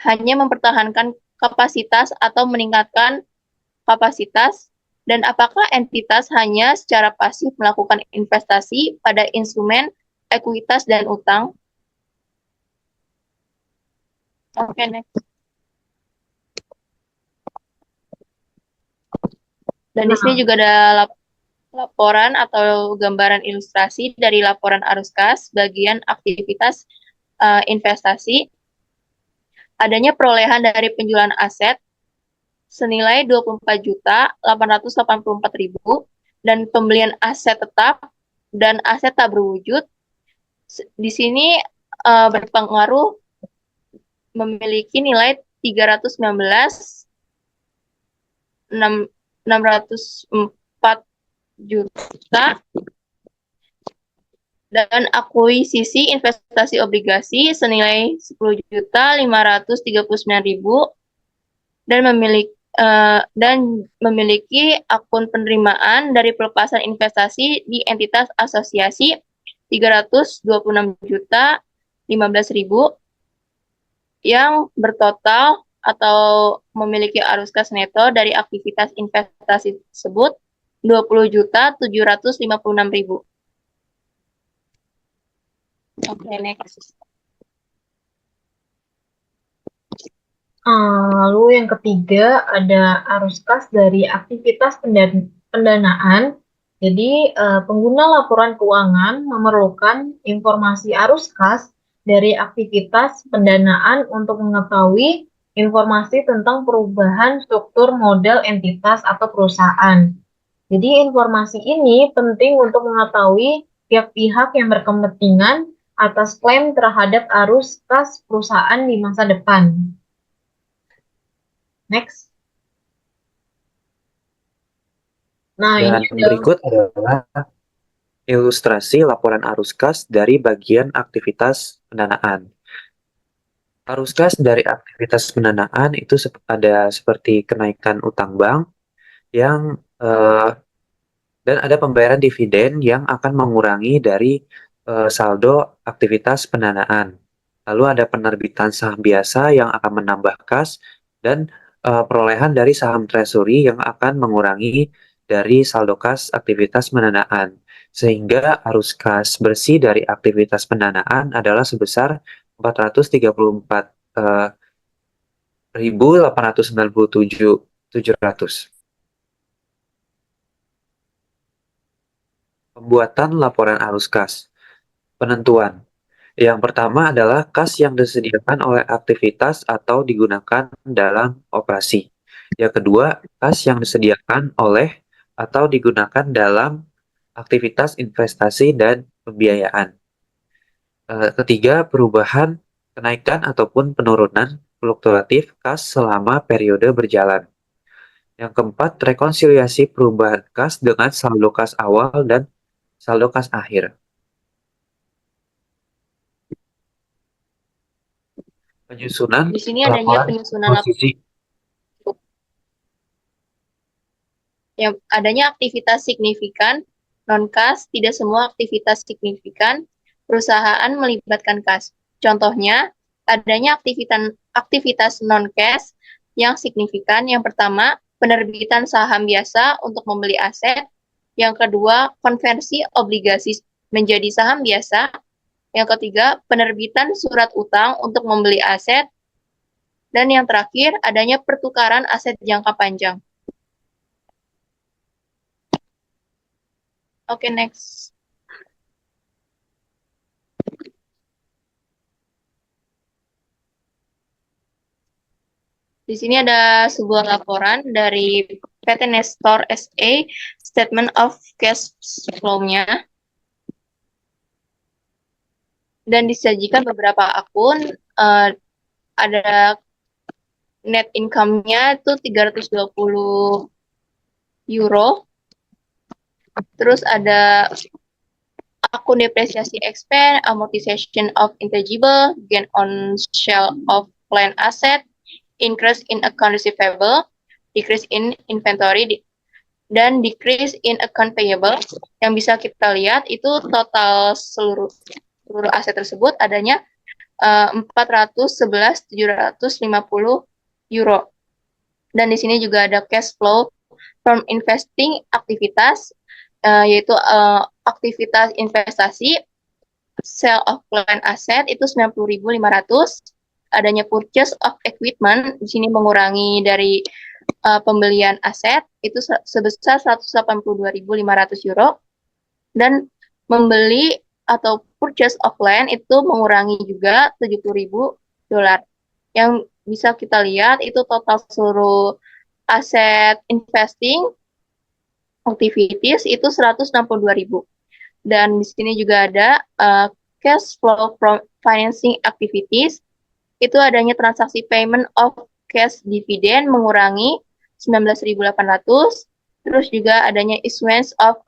hanya mempertahankan kapasitas atau meningkatkan kapasitas, dan apakah entitas hanya secara pasif melakukan investasi pada instrumen, ekuitas, dan utang. Oke, next. Dan di sini juga ada laporan atau gambaran ilustrasi dari laporan arus kas bagian aktivitas investasi. Adanya perolehan dari penjualan aset senilai 24.884.000 dan pembelian aset tetap dan aset tak berwujud. Di sini berpengaruh memiliki nilai 319.604 juta dan akuisisi investasi obligasi senilai 10.539.000 dan memiliki akun penerimaan dari pelepasan investasi di entitas asosiasi 326.015.000 yang bertotal atau memiliki arus kas neto dari aktivitas investasi tersebut 20.756.000. Oke, next. Lalu yang ketiga ada arus kas dari aktivitas pendanaan. Jadi pengguna laporan keuangan memerlukan informasi arus kas dari aktivitas pendanaan untuk mengetahui informasi tentang perubahan struktur model entitas atau perusahaan. Jadi informasi ini penting untuk mengetahui pihak-pihak yang berkepentingan atas klaim terhadap arus kas perusahaan di masa depan. Next. Nah, Dan ini berikut adalah ilustrasi laporan arus kas dari bagian aktivitas pendanaan. Arus kas dari aktivitas pendanaan itu ada seperti kenaikan utang bank yang dan ada pembayaran dividen yang akan mengurangi dari saldo aktivitas pendanaan. Lalu ada penerbitan saham biasa yang akan menambah kas dan perolehan dari saham treasury yang akan mengurangi dari saldo kas aktivitas pendanaan. Sehingga arus kas bersih dari aktivitas pendanaan adalah sebesar 434.897.700. Pembuatan laporan arus kas. Penentuan. Yang pertama adalah kas yang disediakan oleh aktivitas atau digunakan dalam operasi. Yang kedua, kas yang disediakan oleh atau digunakan dalam aktivitas investasi dan pembiayaan. Ketiga, perubahan, kenaikan ataupun penurunan fluktuatif kas selama periode berjalan. Yang keempat, rekonsiliasi perubahan kas dengan saldo kas awal dan saldo kas akhir. Penyusunan Di sini adanya laporan penyusunan posisi. yang adanya aktivitas signifikan, non-kas, tidak semua aktivitas signifikan, perusahaan melibatkan kas. Contohnya, adanya aktivitas non-kas yang signifikan. Yang pertama, penerbitan saham biasa untuk membeli aset. Yang kedua, konversi obligasi menjadi saham biasa. Yang ketiga, penerbitan surat utang untuk membeli aset. Dan yang terakhir, adanya pertukaran aset jangka panjang. Oke, next. Di sini ada sebuah laporan dari PT Nestor SA, Statement of Cash Flow-nya. Dan disajikan beberapa akun, ada net income-nya itu 320 euro. Terus ada akun depresiasi expense, amortization of intangible, gain on sale of plant asset, increase in account receivable, decrease in inventory, dan decrease in account payable. Yang bisa kita lihat itu total seluruh aset tersebut adanya 411.750 euro. Dan di sini juga ada cash flow from investing aktivitas, yaitu aktivitas investasi, sale of plant asset itu 90.500, adanya purchase of equipment di sini mengurangi dari pembelian aset itu sebesar 182.500 euro, dan membeli atau purchase of land itu mengurangi juga 70.000 dolar. Yang bisa kita lihat itu total seluruh aset investing activities itu 162.000. Dan di sini juga ada cash flow from financing activities, itu adanya transaksi payment of cash dividend mengurangi 19.800, terus juga adanya issuance of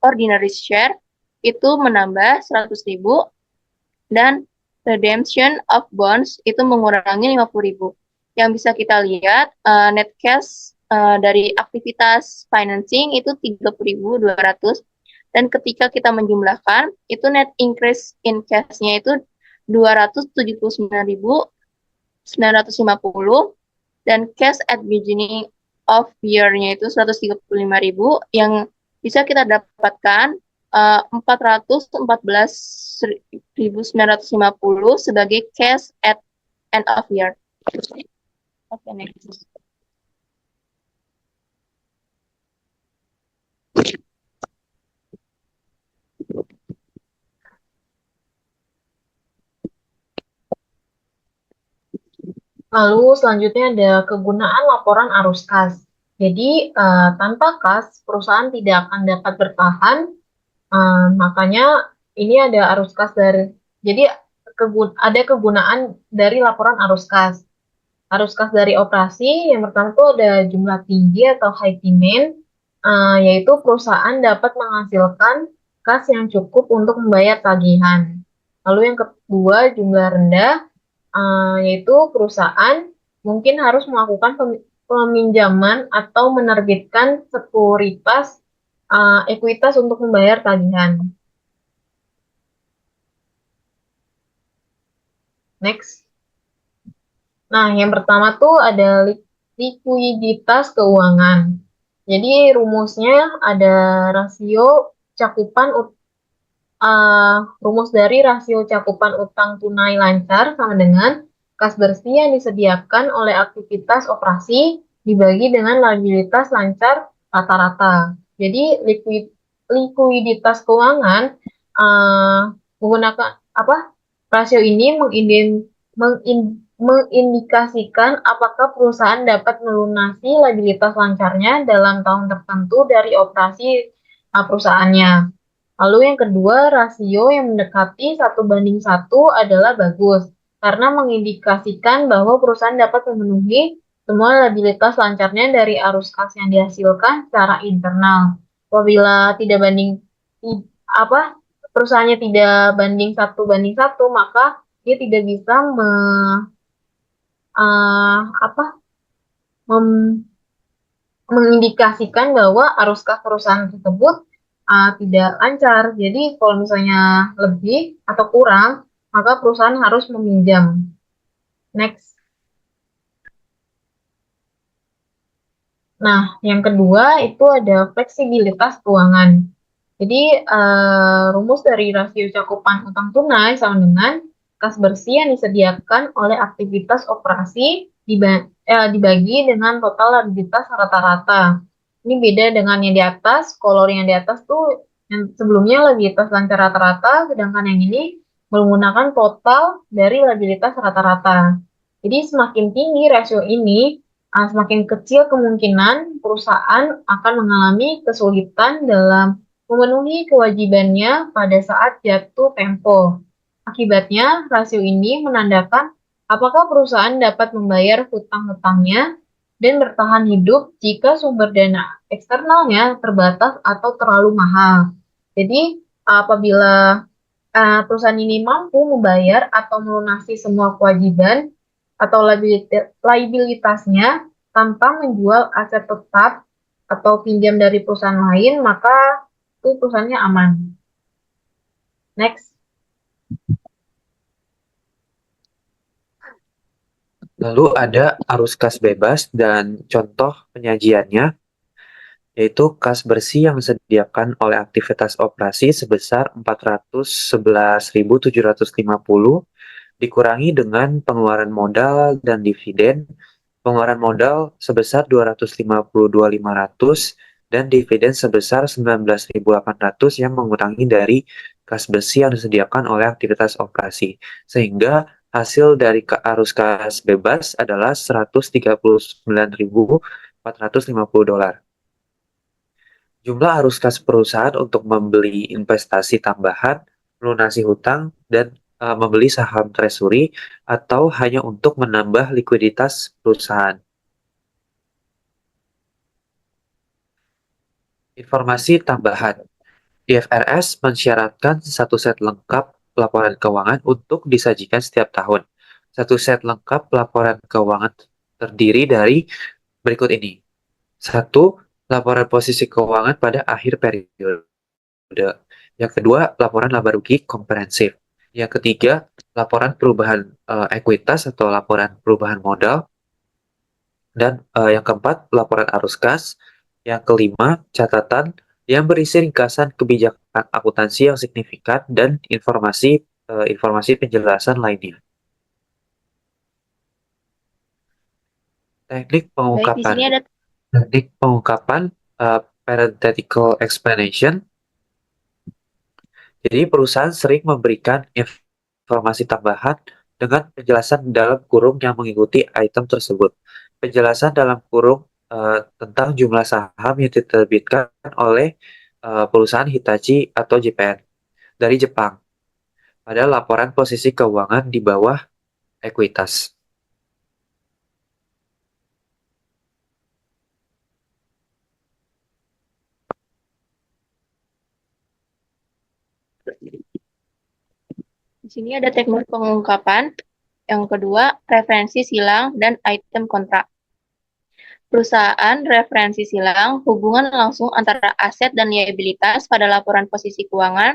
ordinary share itu menambah 100.000, dan redemption of bonds itu mengurangi 50.000. Yang bisa kita lihat net cash dari aktivitas financing itu 30.200, dan ketika kita menjumlahkan itu net increase in cash-nya itu 279.950, dan cash at beginning of year-nya itu 135.000, yang bisa kita dapatkan 414.950 sebagai cash at end of year. Oke, next. Lalu selanjutnya ada kegunaan laporan arus kas. Jadi tanpa kas perusahaan tidak akan dapat bertahan. Makanya ini ada arus kas dari. Jadi ada kegunaan dari laporan arus kas. Arus kas dari operasi yang pertama itu ada jumlah tinggi atau high demand, yaitu perusahaan dapat menghasilkan kas yang cukup untuk membayar tagihan. Lalu yang kedua jumlah rendah, yaitu perusahaan mungkin harus melakukan peminjaman atau menerbitkan sekuritas ekuitas untuk membayar tagihan. Next. Nah, yang pertama tuh ada likuiditas keuangan. Jadi rumusnya ada rasio cakupan rumus dari rasio cakupan utang tunai lancar sama dengan kas bersih yang disediakan oleh aktivitas operasi dibagi dengan labilitas lancar rata-rata. Jadi likuiditas keuangan menggunakan apa? Rasio ini mengindikasikan apakah perusahaan dapat melunasi labilitas lancarnya dalam tahun tertentu dari operasi perusahaannya. Lalu yang kedua, rasio yang mendekati 1:1 adalah bagus, karena mengindikasikan bahwa perusahaan dapat memenuhi semua labilitas lancarnya dari arus kas yang dihasilkan secara internal. Apabila tidak banding apa perusahaannya tidak banding 1:1, maka dia tidak bisa apa mengindikasikan bahwa arus kas perusahaan tersebut tidak lancar. Jadi kalau misalnya lebih atau kurang, maka perusahaan harus meminjam. Next. Nah, yang kedua itu ada fleksibilitas keuangan. Jadi rumus dari rasio cakupan utang tunai sama dengan kas bersih yang disediakan oleh aktivitas operasi dibagi dengan total labilitas rata-rata. Ini beda dengan yang di atas. Kalau yang di atas tuh yang sebelumnya labilitas lancar rata-rata, sedangkan yang ini menggunakan total dari labilitas rata-rata. Jadi semakin tinggi rasio ini, semakin kecil kemungkinan perusahaan akan mengalami kesulitan dalam memenuhi kewajibannya pada saat jatuh tempo. Akibatnya, rasio ini menandakan apakah perusahaan dapat membayar hutang-hutangnya dan bertahan hidup jika sumber dana eksternalnya terbatas atau terlalu mahal. Jadi, apabila perusahaan ini mampu membayar atau melunasi semua kewajiban atau liabilitasnya tanpa menjual aset tetap atau pinjam dari perusahaan lain, maka itu perusahaannya aman. Next. Lalu ada arus kas bebas dan contoh penyajiannya, yaitu kas bersih yang disediakan oleh aktivitas operasi sebesar 411.750 dikurangi dengan pengeluaran modal dan dividen. Pengeluaran modal sebesar 252.500 dan dividen sebesar 19.800 yang mengurangi dari kas bersih yang disediakan oleh aktivitas operasi. Sehingga hasil dari arus kas bebas adalah 139.450 dolar. Jumlah arus kas perusahaan untuk membeli investasi tambahan, melunasi hutang, dan membeli saham treasury atau hanya untuk menambah likuiditas perusahaan. Informasi tambahan. IFRS mensyaratkan satu set lengkap laporan keuangan untuk disajikan setiap tahun. Satu set lengkap laporan keuangan terdiri dari berikut ini. 1. Laporan posisi keuangan pada akhir periode. Yang kedua, laporan laba rugi komprehensif. Yang ketiga, laporan perubahan ekuitas atau laporan perubahan modal. Dan yang keempat, laporan arus kas. Yang kelima, catatan yang berisi ringkasan kebijakan akuntansi yang signifikan dan informasi penjelasan lainnya. Teknik Baik, di sini ada pengungkapan parenthetical explanation. Jadi perusahaan sering memberikan informasi tambahan dengan penjelasan dalam kurung yang mengikuti item tersebut. Penjelasan dalam kurung tentang jumlah saham yang diterbitkan oleh perusahaan Hitachi atau JPN dari Jepang pada laporan posisi keuangan di bawah ekuitas. Di sini ada teknik pengungkapan. Yang kedua, referensi silang dan item kontrak. Perusahaan referensi silang hubungan langsung antara aset dan liabilitas pada laporan posisi keuangan.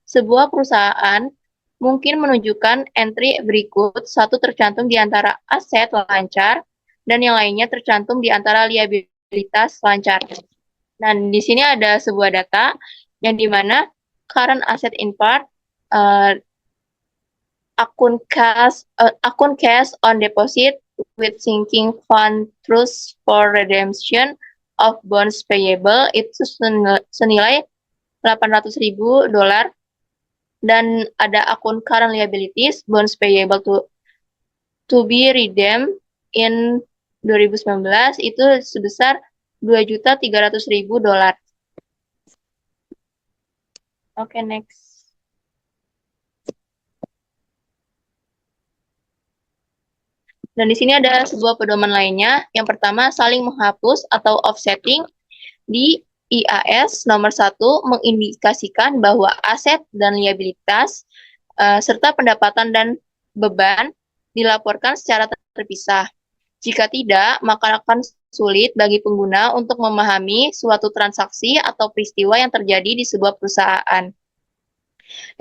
Sebuah perusahaan mungkin menunjukkan entry berikut, satu tercantum di antara aset lancar dan yang lainnya tercantum di antara liabilitas lancar. Dan di sini ada sebuah data yang dimana current asset in part, akun cash on deposit with sinking fund trust for redemption of bonds payable itu senilai $800.000, dan ada akun current liabilities bonds payable to be redeemed in 2019 itu sebesar $2.300.000. Oke, next. Dan di sini ada sebuah pedoman lainnya. Yang pertama, saling menghapus atau offsetting di IAS nomor 1 mengindikasikan bahwa aset dan liabilitas serta pendapatan dan beban dilaporkan secara terpisah. Jika tidak, maka akan sulit bagi pengguna untuk memahami suatu transaksi atau peristiwa yang terjadi di sebuah perusahaan.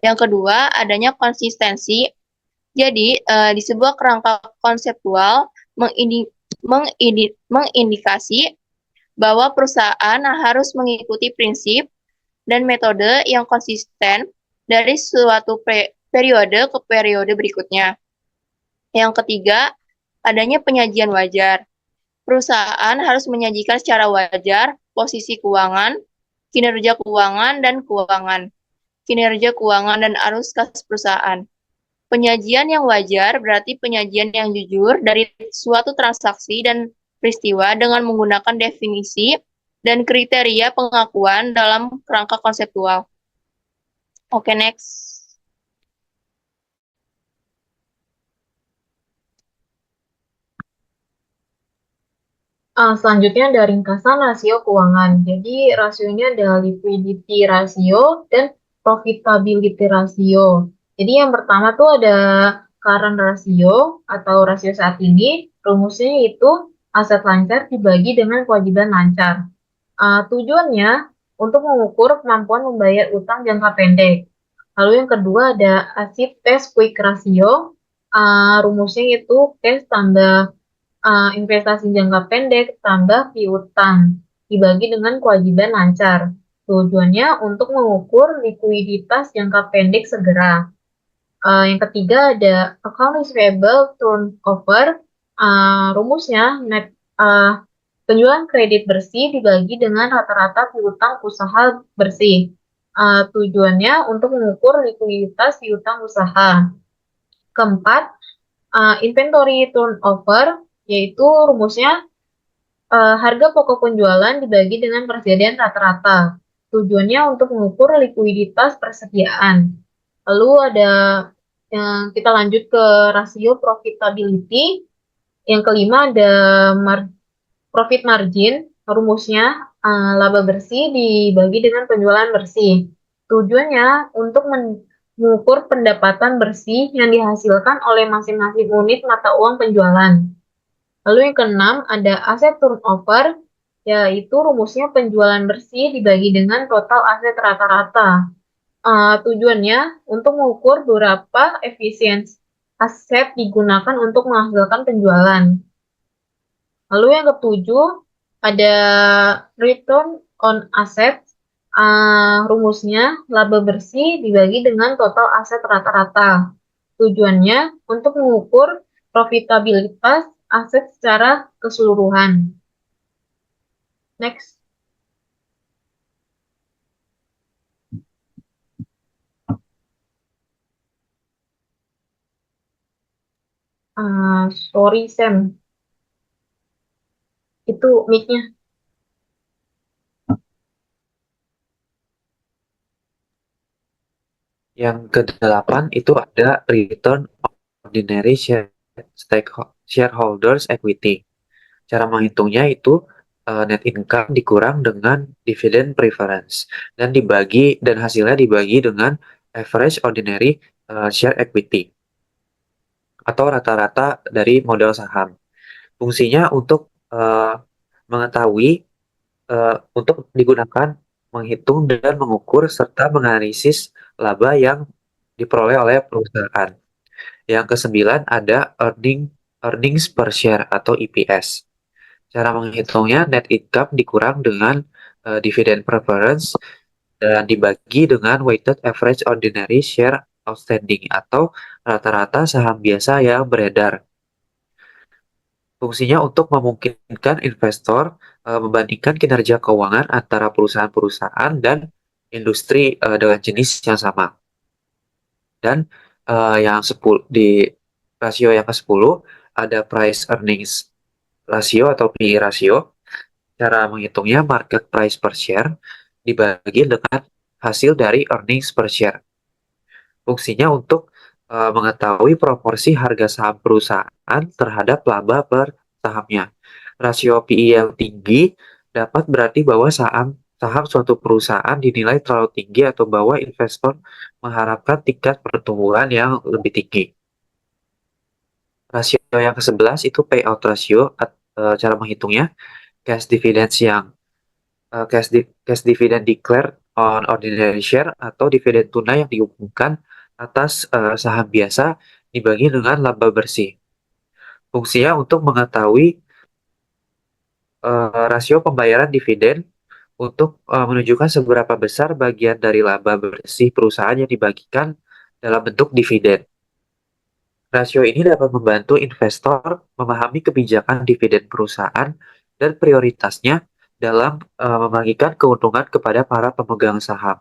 Yang kedua, adanya konsistensi. Jadi, di sebuah kerangka konseptual mengindikasi bahwa perusahaan harus mengikuti prinsip dan metode yang konsisten dari suatu periode ke periode berikutnya. Yang ketiga, adanya penyajian wajar. Perusahaan harus menyajikan secara wajar posisi keuangan, kinerja keuangan, dan keuangan, kinerja keuangan dan arus kas perusahaan. Penyajian yang wajar berarti penyajian yang jujur dari suatu transaksi dan peristiwa dengan menggunakan definisi dan kriteria pengakuan dalam kerangka konseptual. Oke, next. Selanjutnya ada ringkasan rasio keuangan. Jadi rasionya ada liquidity ratio dan profitability ratio. Jadi yang pertama tuh ada current ratio atau rasio saat ini. Rumusnya itu aset lancar dibagi dengan kewajiban lancar. Tujuannya untuk mengukur kemampuan membayar utang jangka pendek. Lalu yang kedua ada acid test quick ratio. Rumusnya itu cash tambah investasi jangka pendek tambah piutang dibagi dengan kewajiban lancar. Tujuannya untuk mengukur likuiditas jangka pendek segera. Yang ketiga ada account receivable turnover. Rumusnya net penjualan kredit bersih dibagi dengan rata-rata piutang usaha bersih. Tujuannya untuk mengukur likuiditas piutang usaha. Keempat, inventory turnover, yaitu rumusnya harga pokok penjualan dibagi dengan persediaan rata-rata. Tujuannya untuk mengukur likuiditas persediaan. Lalu ada kita lanjut ke rasio profitability. Yang kelima ada profit margin. Rumusnya laba bersih dibagi dengan penjualan bersih. Tujuannya untuk mengukur pendapatan bersih yang dihasilkan oleh masing-masing unit mata uang penjualan. Lalu yang keenam ada aset turnover, yaitu rumusnya penjualan bersih dibagi dengan total aset rata-rata. Tujuannya untuk mengukur berapa efisiensi aset digunakan untuk menghasilkan penjualan. Lalu yang ketujuh ada return on asset. Rumusnya laba bersih dibagi dengan total aset rata-rata. Tujuannya untuk mengukur profitabilitas aset secara keseluruhan. Next. Sorry Sam, itu mic-nya. Yang kedelapan itu ada return ordinary shareholders equity. Cara menghitungnya itu net income dikurang dengan dividend preference dan hasilnya dibagi dengan average ordinary share equity atau rata-rata dari modal saham. Fungsinya untuk mengetahui untuk digunakan menghitung dan mengukur serta menganalisis laba yang diperoleh oleh perusahaan. Yang kesembilan ada earnings per share atau EPS. Cara menghitungnya net income dikurang dengan dividend preference dan dibagi dengan weighted average ordinary share outstanding atau rata-rata saham biasa yang beredar. Fungsinya untuk memungkinkan investor membandingkan kinerja keuangan antara perusahaan-perusahaan dan industri dengan jenis yang sama. Dan yang 10 di rasio yang ke-10 ada price earnings rasio atau PE rasio. Cara menghitungnya market price per share dibagi dengan hasil dari earnings per share. Fungsinya untuk mengetahui proporsi harga saham perusahaan terhadap laba per sahamnya. Rasio PE yang tinggi dapat berarti bahwa saham suatu perusahaan dinilai terlalu tinggi atau bahwa investor mengharapkan tingkat pertumbuhan yang lebih tinggi. Rasio yang ke-11 itu payout ratio, cara menghitungnya cash dividends yang cash dividend declared on ordinary share atau dividen tunai yang diumumkan atas saham biasa dibagi dengan laba bersih. Fungsinya untuk mengetahui rasio pembayaran dividen untuk menunjukkan seberapa besar bagian dari laba bersih perusahaan yang dibagikan dalam bentuk dividen. Rasio ini dapat membantu investor memahami kebijakan dividen perusahaan dan prioritasnya dalam membagikan keuntungan kepada para pemegang saham.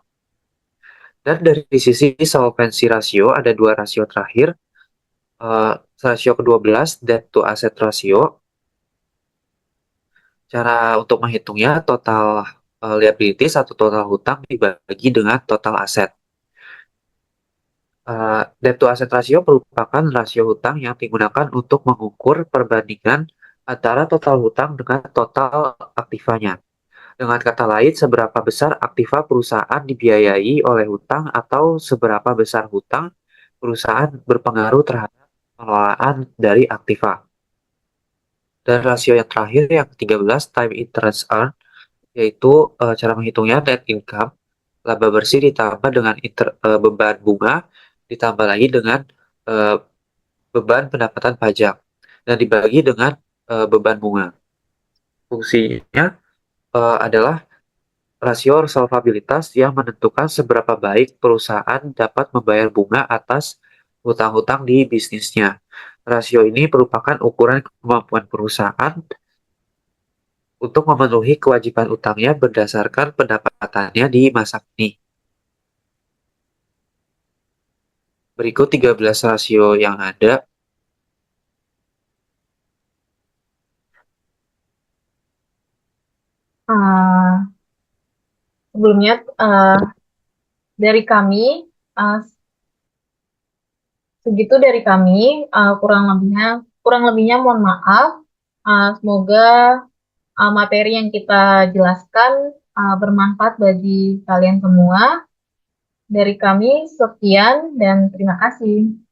Dan dari sisi solvency ratio ada dua rasio terakhir. Rasio ke-12 debt to asset ratio. Cara untuk menghitungnya total liabilities atau total hutang dibagi dengan total aset. Debt to asset ratio merupakan rasio hutang yang digunakan untuk mengukur perbandingan antara total hutang dengan total aktivanya. Dengan kata lain, seberapa besar aktiva perusahaan dibiayai oleh hutang atau seberapa besar hutang perusahaan berpengaruh terhadap pengelolaan dari aktiva. Dan rasio yang terakhir, yang ke-13, time interest earned, yaitu cara menghitungnya net income, laba bersih ditambah dengan beban bunga, ditambah lagi dengan beban pendapatan pajak, dan dibagi dengan beban bunga. Fungsinya adalah rasio solvabilitas yang menentukan seberapa baik perusahaan dapat membayar bunga atas hutang-hutang di bisnisnya. Rasio ini merupakan ukuran kemampuan perusahaan untuk memenuhi kewajiban utangnya berdasarkan pendapatannya di masa kini. Berikut 13 rasio yang ada. Sebelumnya dari kami segitu dari kami, kurang lebihnya mohon maaf. Semoga materi yang kita jelaskan bermanfaat bagi kalian semua. Dari kami sekian dan terima kasih.